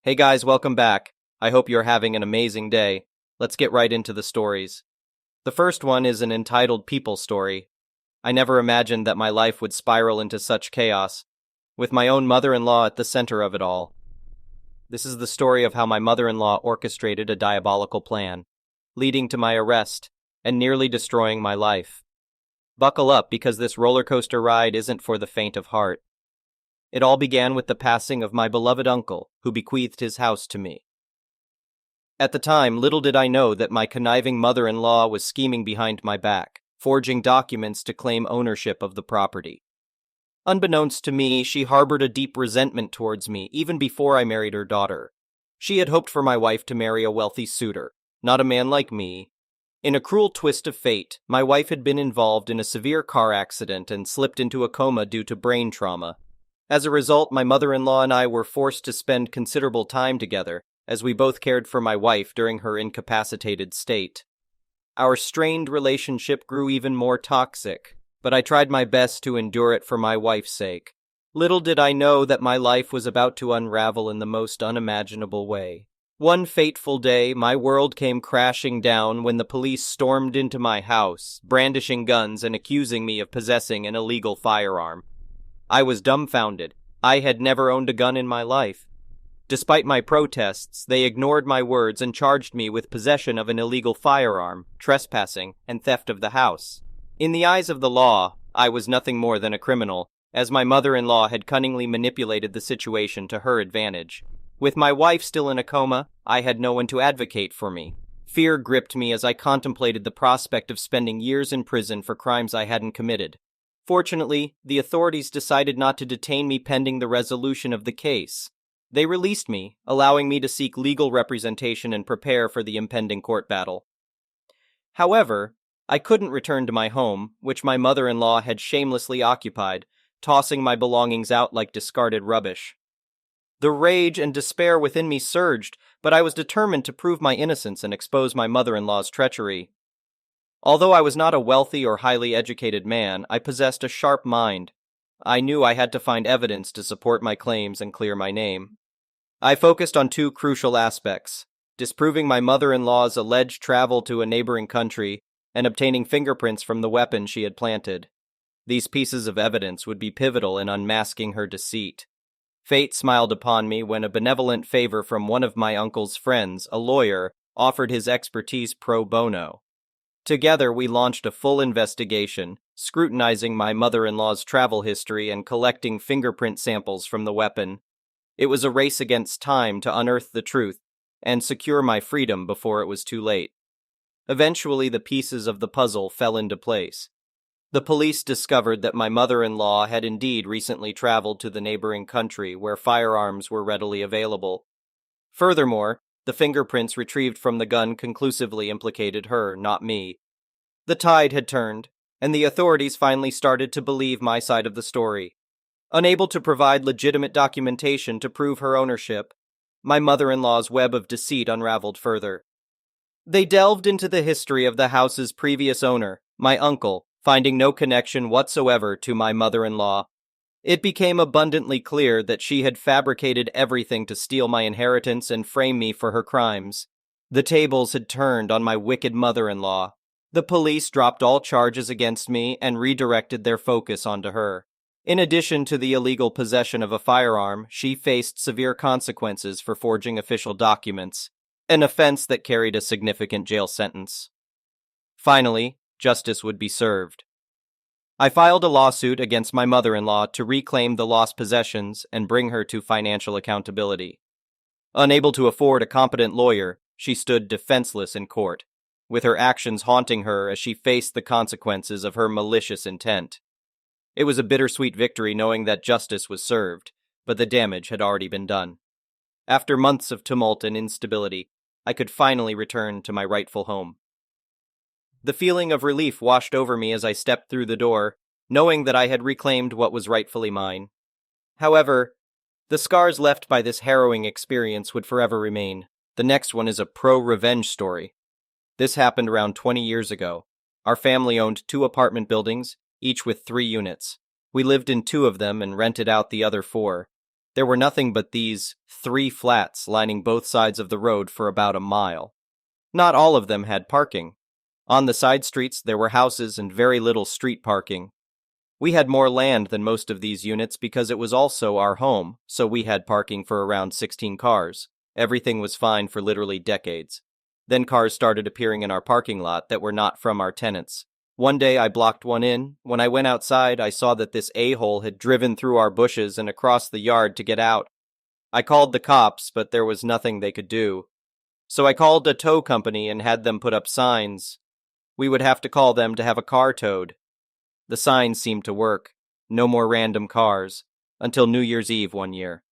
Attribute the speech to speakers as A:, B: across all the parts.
A: Hey guys, welcome back. I hope you're having an amazing day. Let's get right into the stories. The first one is an entitled People story. I never imagined that my life would spiral into such chaos, with my own mother-in-law at the center of it all. This is the story of how my mother-in-law orchestrated a diabolical plan, leading to my arrest and nearly destroying my life. Buckle up because this roller coaster ride isn't for the faint of heart. It all began with the passing of my beloved uncle, who bequeathed his house to me. At the time, little did I know that my conniving mother-in-law was scheming behind my back, forging documents to claim ownership of the property. Unbeknownst to me, she harbored a deep resentment towards me even before I married her daughter. She had hoped for my wife to marry a wealthy suitor, not a man like me. In a cruel twist of fate, my wife had been involved in a severe car accident and slipped into a coma due to brain trauma. As a result, my mother-in-law and I were forced to spend considerable time together, as we both cared for my wife during her incapacitated state. Our strained relationship grew even more toxic, but I tried my best to endure it for my wife's sake. Little did I know that my life was about to unravel in the most unimaginable way. One fateful day, my world came crashing down when the police stormed into my house, brandishing guns and accusing me of possessing an illegal firearm. I was dumbfounded. I had never owned a gun in my life. Despite my protests, they ignored my words and charged me with possession of an illegal firearm, trespassing, and theft of the house. In the eyes of the law, I was nothing more than a criminal, as my mother-in-law had cunningly manipulated the situation to her advantage. With my wife still in a coma, I had no one to advocate for me. Fear gripped me as I contemplated the prospect of spending years in prison for crimes I hadn't committed. Fortunately, the authorities decided not to detain me pending the resolution of the case. They released me, allowing me to seek legal representation and prepare for the impending court battle. However, I couldn't return to my home, which my mother-in-law had shamelessly occupied, tossing my belongings out like discarded rubbish. The rage and despair within me surged, but I was determined to prove my innocence and expose my mother-in-law's treachery. Although I was not a wealthy or highly educated man, I possessed a sharp mind. I knew I had to find evidence to support my claims and clear my name. I focused on two crucial aspects: disproving my mother-in-law's alleged travel to a neighboring country and obtaining fingerprints from the weapon she had planted. These pieces of evidence would be pivotal in unmasking her deceit. Fate smiled upon me when a benevolent favor from one of my uncle's friends, a lawyer, offered his expertise pro bono. Together, we launched a full investigation, scrutinizing my mother-in-law's travel history and collecting fingerprint samples from the weapon. It was a race against time to unearth the truth and secure my freedom before it was too late. Eventually, the pieces of the puzzle fell into place. The police discovered that my mother-in-law had indeed recently traveled to the neighboring country where firearms were readily available. Furthermore, the fingerprints retrieved from the gun conclusively implicated her, not me. The tide had turned, and the authorities finally started to believe my side of the story. Unable to provide legitimate documentation to prove her ownership, my mother-in-law's web of deceit unraveled further. They delved into the history of the house's previous owner, my uncle, finding no connection whatsoever to my mother-in-law. It became abundantly clear that she had fabricated everything to steal my inheritance and frame me for her crimes. The tables had turned on my wicked mother-in-law. The police dropped all charges against me and redirected their focus onto her. In addition to the illegal possession of a firearm, she faced severe consequences for forging official documents, an offense that carried a significant jail sentence. Finally, justice would be served. I filed a lawsuit against my mother-in-law to reclaim the lost possessions and bring her to financial accountability. Unable to afford a competent lawyer, she stood defenseless in court, with her actions haunting her as she faced the consequences of her malicious intent. It was a bittersweet victory knowing that justice was served, but the damage had already been done. After months of tumult and instability, I could finally return to my rightful home. The feeling of relief washed over me as I stepped through the door, knowing that I had reclaimed what was rightfully mine. However, the scars left by this harrowing experience would forever remain. The next one is a pro-revenge story. This happened around 20 years ago. Our family owned 2 apartment buildings, each with 3 units. We lived in 2 of them and rented out the other 4. There were nothing but these 3 flats lining both sides of the road for about a mile. Not all of them had parking. On the side streets, there were houses and very little street parking. We had more land than most of these units because it was also our home, so we had parking for around 16 cars. Everything was fine for literally decades. Then cars started appearing in our parking lot that were not from our tenants. One day I blocked one in. When I went outside, I saw that this a-hole had driven through our bushes and across the yard to get out. I called the cops, but there was nothing they could do. So I called a tow company and had them put up signs. We would have to call them to have a car towed. The signs seemed to work. No more random cars. Until New Year's Eve one year.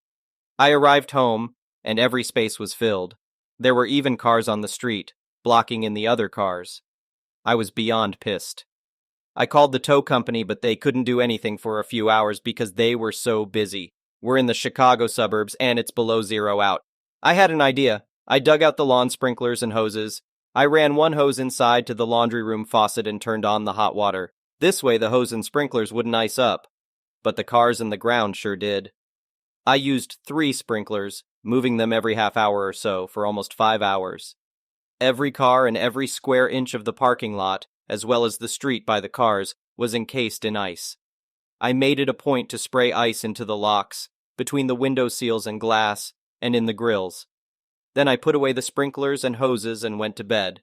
A: I arrived home, and every space was filled. There were even cars on the street, blocking in the other cars. I was beyond pissed. I called the tow company, but they couldn't do anything for a few hours because they were so busy. We're in the Chicago suburbs, and it's below zero out. I had an idea. I dug out the lawn sprinklers and hoses. I ran one hose inside to the laundry room faucet and turned on the hot water. This way the hose and sprinklers wouldn't ice up. But the cars and the ground sure did. I used 3 sprinklers, moving them every half hour or so for almost 5 hours. Every car and every square inch of the parking lot, as well as the street by the cars, was encased in ice. I made it a point to spray ice into the locks, between the window seals and glass, and in the grills. Then I put away the sprinklers and hoses and went to bed.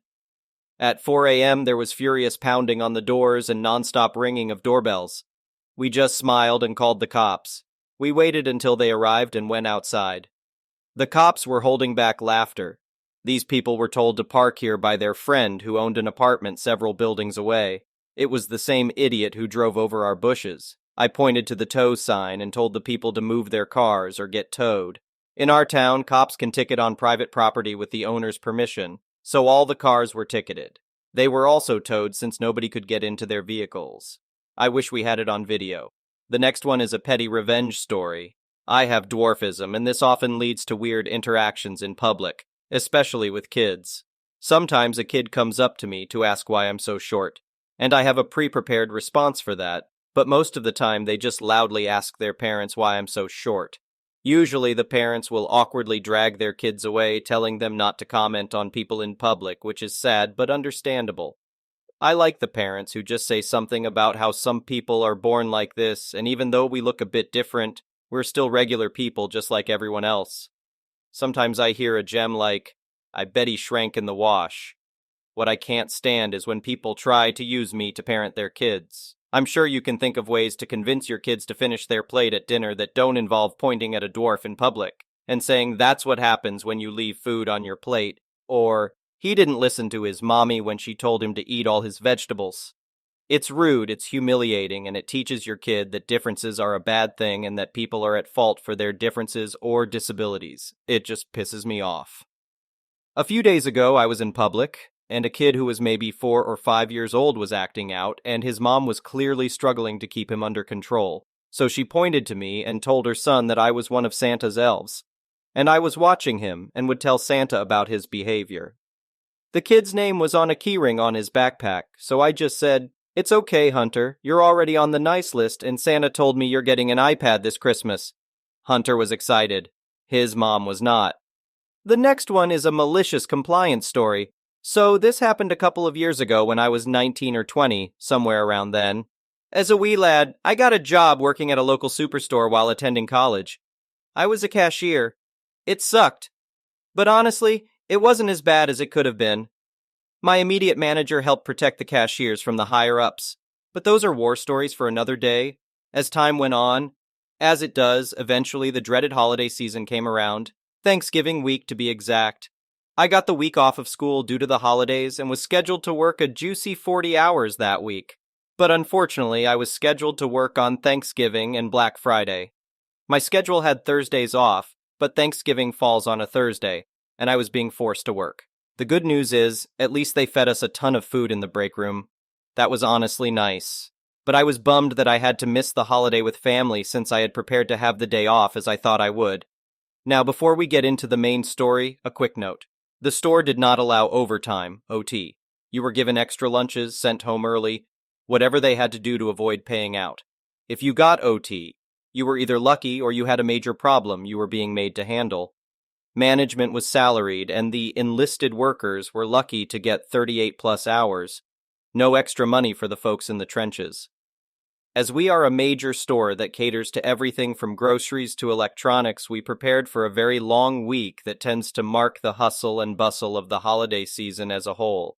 A: At 4 a.m. there was furious pounding on the doors and nonstop ringing of doorbells. We just smiled and called the cops. We waited until they arrived and went outside. The cops were holding back laughter. These people were told to park here by their friend who owned an apartment several buildings away. It was the same idiot who drove over our bushes. I pointed to the tow sign and told the people to move their cars or get towed. In our town, cops can ticket on private property with the owner's permission, so all the cars were ticketed. They were also towed since nobody could get into their vehicles. I wish we had it on video. The next one is a petty revenge story. I have dwarfism, and this often leads to weird interactions in public, especially with kids. Sometimes a kid comes up to me to ask why I'm so short, and I have a pre-prepared response for that, but most of the time they just loudly ask their parents why I'm so short. Usually the parents will awkwardly drag their kids away, telling them not to comment on people in public, which is sad but understandable. I like the parents who just say something about how some people are born like this, and even though we look a bit different, we're still regular people just like everyone else. Sometimes I hear a gem like, "I bet he shrank in the wash." What I can't stand is when people try to use me to parent their kids. I'm sure you can think of ways to convince your kids to finish their plate at dinner that don't involve pointing at a dwarf in public and saying that's what happens when you leave food on your plate, or he didn't listen to his mommy when she told him to eat all his vegetables. It's rude, it's humiliating, and it teaches your kid that differences are a bad thing and that people are at fault for their differences or disabilities. It just pisses me off. A few days ago, I was in public, and a kid who was maybe 4 or 5 years old was acting out, and his mom was clearly struggling to keep him under control. So she pointed to me and told her son that I was one of Santa's elves, and I was watching him and would tell Santa about his behavior. The kid's name was on a keyring on his backpack, so I just said, "It's okay, Hunter, you're already on the nice list, and Santa told me you're getting an iPad this Christmas." Hunter was excited. His mom was not. The next one is a malicious compliance story. So this happened a couple of years ago when I was 19 or 20, somewhere around then. As a wee lad, I got a job working at a local superstore while attending college. I was a cashier. It sucked. But honestly, it wasn't as bad as it could have been. My immediate manager helped protect the cashiers from the higher-ups. But those are war stories for another day. As time went on, as it does, eventually the dreaded holiday season came around. Thanksgiving week to be exact. I got the week off of school due to the holidays and was scheduled to work a juicy 40 hours that week. But unfortunately, I was scheduled to work on Thanksgiving and Black Friday. My schedule had Thursdays off, but Thanksgiving falls on a Thursday, and I was being forced to work. The good news is, at least they fed us a ton of food in the break room. That was honestly nice. But I was bummed that I had to miss the holiday with family since I had prepared to have the day off as I thought I would. Now, before we get into the main story, a quick note. The store did not allow overtime, OT. You were given extra lunches, sent home early, whatever they had to do to avoid paying out. If you got OT, You were either lucky or you had a major problem you were being made to handle. Management was salaried, and the enlisted workers were lucky to get 38 plus hours. No extra money for the folks in the trenches. As we are a major store that caters to everything from groceries to electronics, we prepared for a very long week that tends to mark the hustle and bustle of the holiday season as a whole.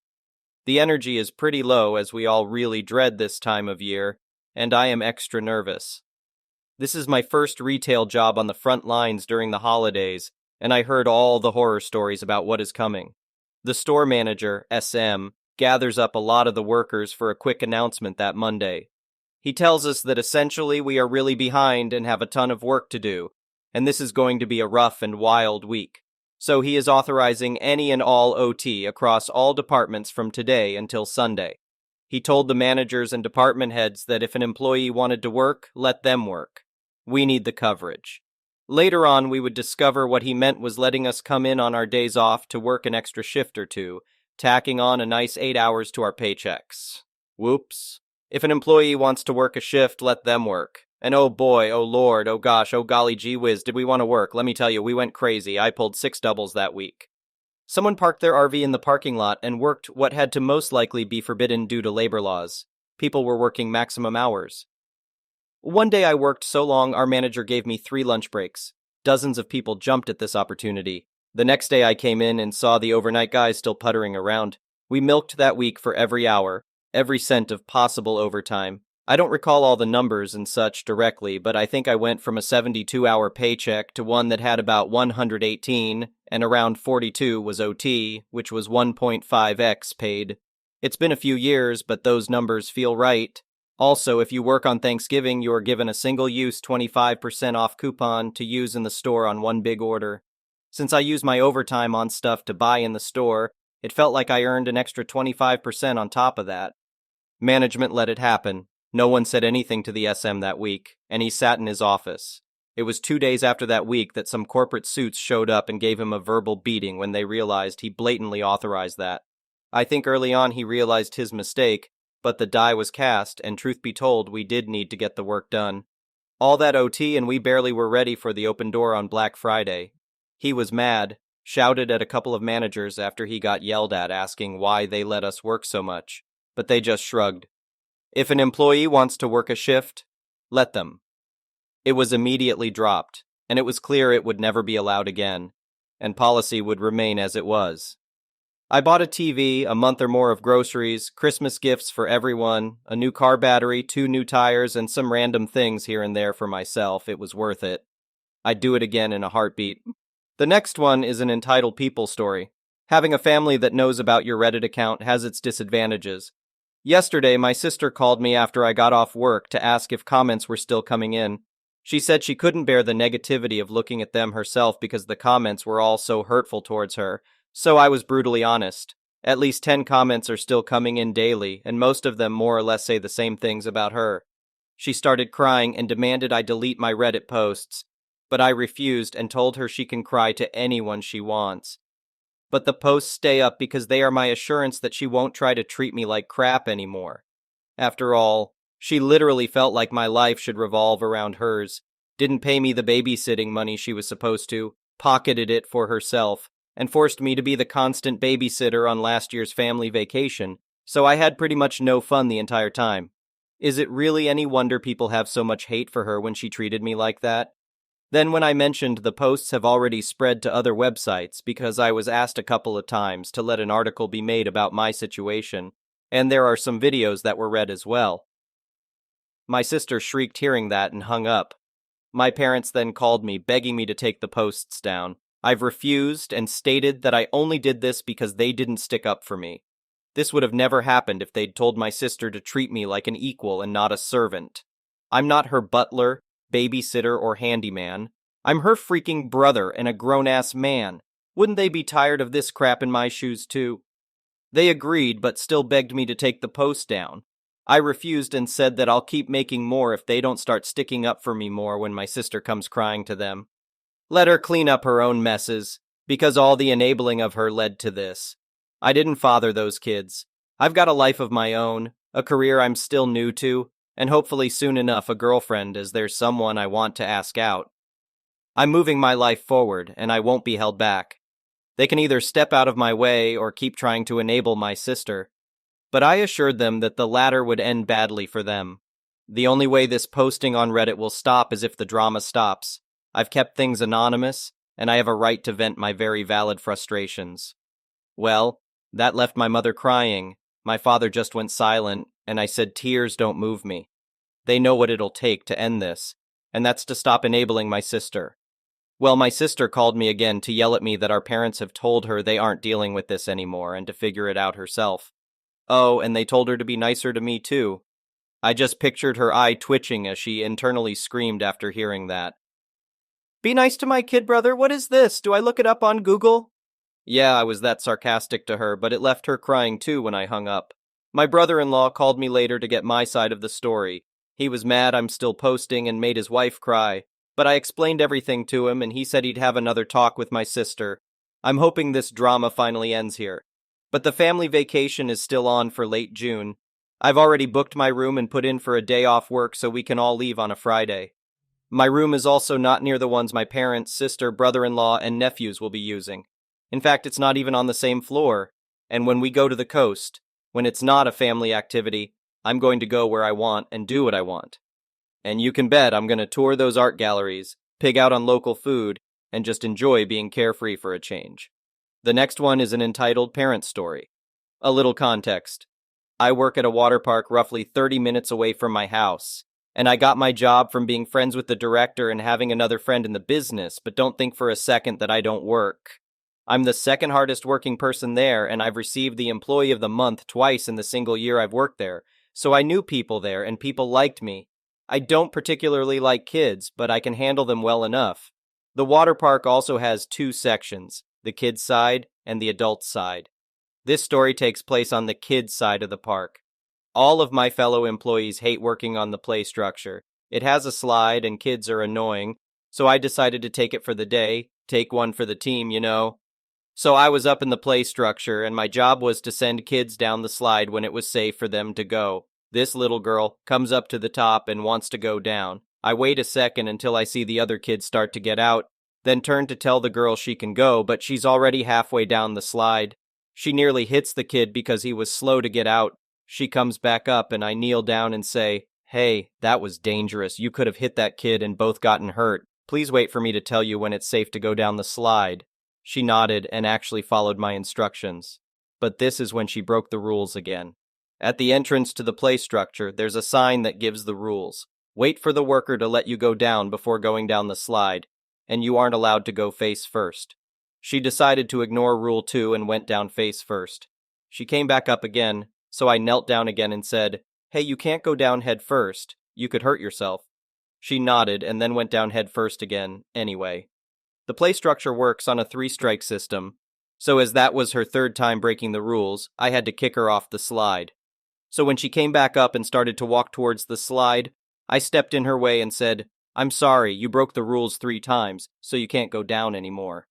A: The energy is pretty low as we all really dread this time of year, and I am extra nervous. This is my first retail job on the front lines during the holidays, and I heard all the horror stories about what is coming. The store manager, SM, gathers up a lot of the workers for a quick announcement that Monday. He tells us that essentially we are really behind and have a ton of work to do, and this is going to be a rough and wild week. So he is authorizing any and all OT across all departments from today until Sunday. He told the managers and department heads that if an employee wanted to work, let them work. We need the coverage. Later on, we would discover what he meant was letting us come in on our days off to work an extra shift or two, tacking on a nice 8 hours to our paychecks. Whoops. If an employee wants to work a shift, let them work. And oh boy, oh lord, oh gosh, oh golly gee whiz, did we want to work? Let me tell you, we went crazy. I pulled 6 doubles that week. Someone parked their RV in the parking lot and worked what had to most likely be forbidden due to labor laws. People were working maximum hours. One day I worked so long our manager gave me 3 lunch breaks. Dozens of people jumped at this opportunity. The next day I came in and saw the overnight guys still puttering around. We milked that week for every hour, every cent of possible overtime. I don't recall all the numbers and such directly, but I think I went from a 72-hour paycheck to one that had about 118, and around 42 was OT, which was 1.5x paid. It's been a few years, but those numbers feel right. Also, if you work on Thanksgiving, you are given a single-use 25% off coupon to use in the store on one big order. Since I use my overtime on stuff to buy in the store, it felt like I earned an extra 25% on top of that. Management let it happen. No one said anything to the SM that week, and he sat in his office. It was 2 days after that week that some corporate suits showed up and gave him a verbal beating when they realized he blatantly authorized that. I think early on he realized his mistake, but the die was cast, and truth be told, we did need to get the work done. All that OT and we barely were ready for the open door on Black Friday. He was mad, shouted at a couple of managers after he got yelled at asking why they let us work so much, but they just shrugged. If an employee wants to work a shift, let them. It was immediately dropped, and it was clear it would never be allowed again, and policy would remain as it was. I bought a TV, a month or more of groceries, Christmas gifts for everyone, a new car battery, 2 new tires, and some random things here and there for myself. It was worth it. I'd do it again in a heartbeat. The next one is an entitled people story. Having a family that knows about your Reddit account has its disadvantages. Yesterday, my sister called me after I got off work to ask if comments were still coming in. She said she couldn't bear the negativity of looking at them herself because the comments were all so hurtful towards her. So I was brutally honest. At least 10 comments are still coming in daily, and most of them more or less say the same things about her. She started crying and demanded I delete my Reddit posts, but I refused and told her she can cry to anyone she wants. But the posts stay up because they are my assurance that she won't try to treat me like crap anymore. After all, she literally felt like my life should revolve around hers, didn't pay me the babysitting money she was supposed to, pocketed it for herself, and forced me to be the constant babysitter on last year's family vacation, so I had pretty much no fun the entire time. Is it really any wonder people have so much hate for her when she treated me like that? Then when I mentioned the posts have already spread to other websites because I was asked a couple of times to let an article be made about my situation, and there are some videos that were read as well. My sister shrieked hearing that and hung up. My parents then called me begging me to take the posts down. I've refused and stated that I only did this because they didn't stick up for me. This would have never happened if they'd told my sister to treat me like an equal and not a servant. I'm not her butler, babysitter, or handyman. I'm her freaking brother and a grown-ass man. Wouldn't they be tired of this crap in my shoes too? They agreed, but still begged me to take the post down. I refused and said that I'll keep making more if they don't start sticking up for me more when my sister comes crying to them. Let her clean up her own messes, because all the enabling of her led to this. I didn't father those kids. I've got a life of my own, a career I'm still new to, and hopefully soon enough a girlfriend, as there's someone I want to ask out. I'm moving my life forward, and I won't be held back. They can either step out of my way or keep trying to enable my sister. But I assured them that the latter would end badly for them. The only way this posting on Reddit will stop is if the drama stops. I've kept things anonymous, and I have a right to vent my very valid frustrations. Well, that left my mother crying. My father just went silent, and I said tears don't move me. They know what it'll take to end this, and that's to stop enabling my sister. Well, my sister called me again to yell at me that our parents have told her they aren't dealing with this anymore and to figure it out herself. Oh, and they told her to be nicer to me too. I just pictured her eye twitching as she internally screamed after hearing that. Be nice to my kid brother, what is this? Do I look it up on Google? Yeah, I was that sarcastic to her, but it left her crying too when I hung up. My brother-in-law called me later to get my side of the story. He was mad I'm still posting and made his wife cry, but I explained everything to him and he said he'd have another talk with my sister. I'm hoping this drama finally ends here. But the family vacation is still on for late June. I've already booked my room and put in for a day off work so we can all leave on a Friday. My room is also not near the ones my parents, sister, brother-in-law, and nephews will be using. In fact, it's not even on the same floor. And when we go to the coast, when it's not a family activity, I'm going to go where I want and do what I want. And you can bet I'm going to tour those art galleries, pig out on local food, and just enjoy being carefree for a change. The next one is an entitled Parent Story. A little context. I work at a water park roughly 30 minutes away from my house, and I got my job from being friends with the director and having another friend in the business, but don't think for a second that I don't work. I'm the second hardest working person there, and I've received the Employee of the Month twice in the single year I've worked there, so I knew people there and people liked me. I don't particularly like kids, but I can handle them well enough. The water park also has two sections, the kids' side and the adults' side. This story takes place on the kids' side of the park. All of my fellow employees hate working on the play structure. It has a slide and kids are annoying, so I decided to take it for the day, take one for the team, you know. So I was up in the play structure, and my job was to send kids down the slide when it was safe for them to go. This little girl comes up to the top and wants to go down. I wait a second until I see the other kids start to get out, then turn to tell the girl she can go, but she's already halfway down the slide. She nearly hits the kid because he was slow to get out. She comes back up and I kneel down and say, "Hey, that was dangerous. You could have hit that kid and both gotten hurt. Please wait for me to tell you when it's safe to go down the slide." She nodded and actually followed my instructions. But this is when she broke the rules again. At the entrance to the play structure, there's a sign that gives the rules. Wait for the worker to let you go down before going down the slide, and you aren't allowed to go face first. She decided to ignore Rule 2 and went down face first. She came back up again, so I knelt down again and said, "Hey, you can't go down head first. You could hurt yourself." She nodded and then went down head first again, anyway. The play structure works on a 3-strike system, so as that was her third time breaking the rules, I had to kick her off the slide. So when she came back up and started to walk towards the slide, I stepped in her way and said, "I'm sorry, you broke the rules 3 times, so you can't go down anymore."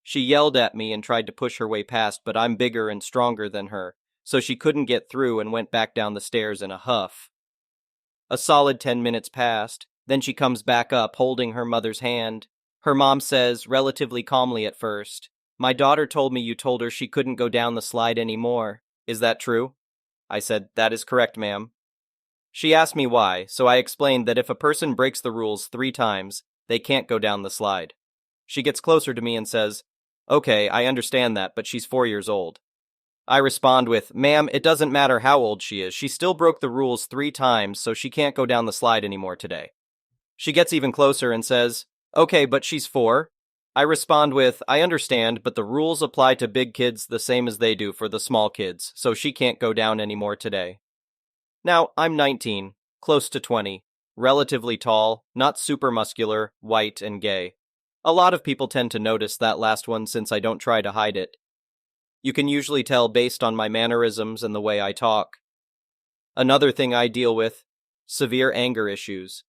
A: She yelled at me and tried to push her way past, but I'm bigger and stronger than her, so she couldn't get through and went back down the stairs in a huff. A solid 10 minutes passed, then she comes back up holding her mother's hand. Her mom says, relatively calmly at first, "My daughter told me you told her she couldn't go down the slide anymore. Is that true?" I said, "That is correct, ma'am." She asked me why, so I explained that if a person breaks the rules 3 times, they can't go down the slide. She gets closer to me and says, "Okay, I understand that, but she's 4 years old." I respond with, "Ma'am, it doesn't matter how old she is. She still broke the rules 3 times, so she can't go down the slide anymore today." She gets even closer and says, "Okay, but she's 4. I respond with, "I understand, but the rules apply to big kids the same as they do for the small kids, so she can't go down anymore today." Now, I'm 19, close to 20, relatively tall, not super muscular, white, and gay. A lot of people tend to notice that last one since I don't try to hide it. You can usually tell based on my mannerisms and the way I talk. Another thing I deal with, severe anger issues.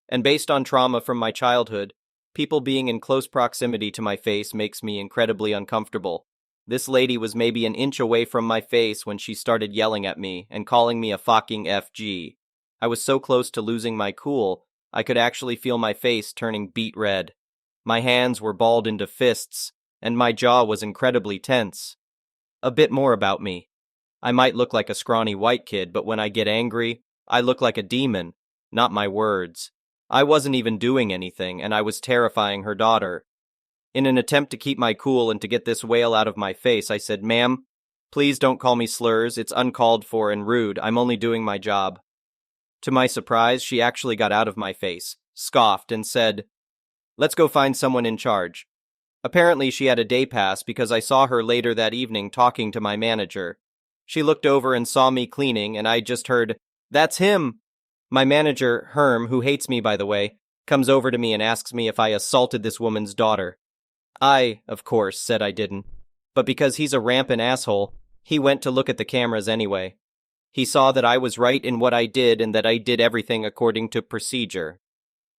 A: And based on trauma from my childhood, people being in close proximity to my face makes me incredibly uncomfortable. This lady was maybe an inch away from my face when she started yelling at me and calling me a fucking FG. I was so close to losing my cool, I could actually feel my face turning beet red. My hands were balled into fists, and my jaw was incredibly tense. A bit more about me. I might look like a scrawny white kid, but when I get angry, I look like a demon, not my words. I wasn't even doing anything, and I was terrifying her daughter. In an attempt to keep my cool and to get this wail out of my face, I said, "Ma'am, please don't call me slurs. It's uncalled for and rude. I'm only doing my job." To my surprise, she actually got out of my face, scoffed, and said, "Let's go find someone in charge." Apparently, she had a day pass because I saw her later that evening talking to my manager. She looked over and saw me cleaning, and I just heard, "That's him!" My manager, Herm, who hates me by the way, comes over to me and asks me if I assaulted this woman's daughter. I, of course, said I didn't. But because he's a rampant asshole, he went to look at the cameras anyway. He saw that I was right in what I did and that I did everything according to procedure.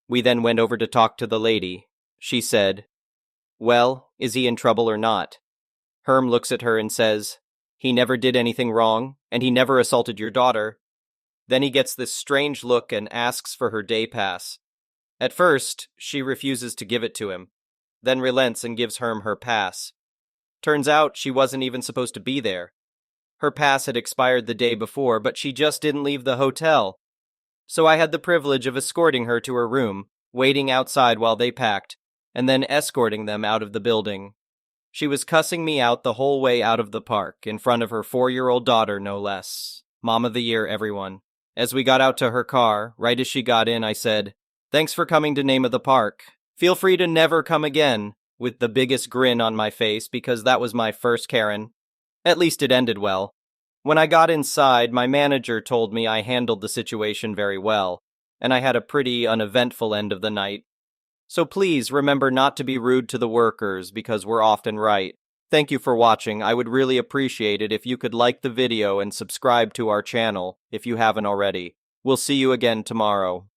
A: We then went over to talk to the lady. She said, "Well, is he in trouble or not?" Herm looks at her and says, "He never did anything wrong, and he never assaulted your daughter." Then he gets this strange look and asks for her day pass. At first, she refuses to give it to him, then relents and gives Herm her pass. Turns out she wasn't even supposed to be there. Her pass had expired the day before, but she just didn't leave the hotel. So I had the privilege of escorting her to her room, waiting outside while they packed, and then escorting them out of the building. She was cussing me out the whole way out of the park, in front of her 4-year-old daughter, no less. Mom of the year, everyone. As we got out to her car, right as she got in, I said, "Thanks for coming to Name of the Park. Feel free to never come again," with the biggest grin on my face because that was my first Karen. At least it ended well. When I got inside, my manager told me I handled the situation very well, and I had a pretty uneventful end of the night. So please remember not to be rude to the workers because we're often right. Thank you for watching. I would really appreciate it if you could like the video and subscribe to our channel if you haven't already. We'll see you again tomorrow.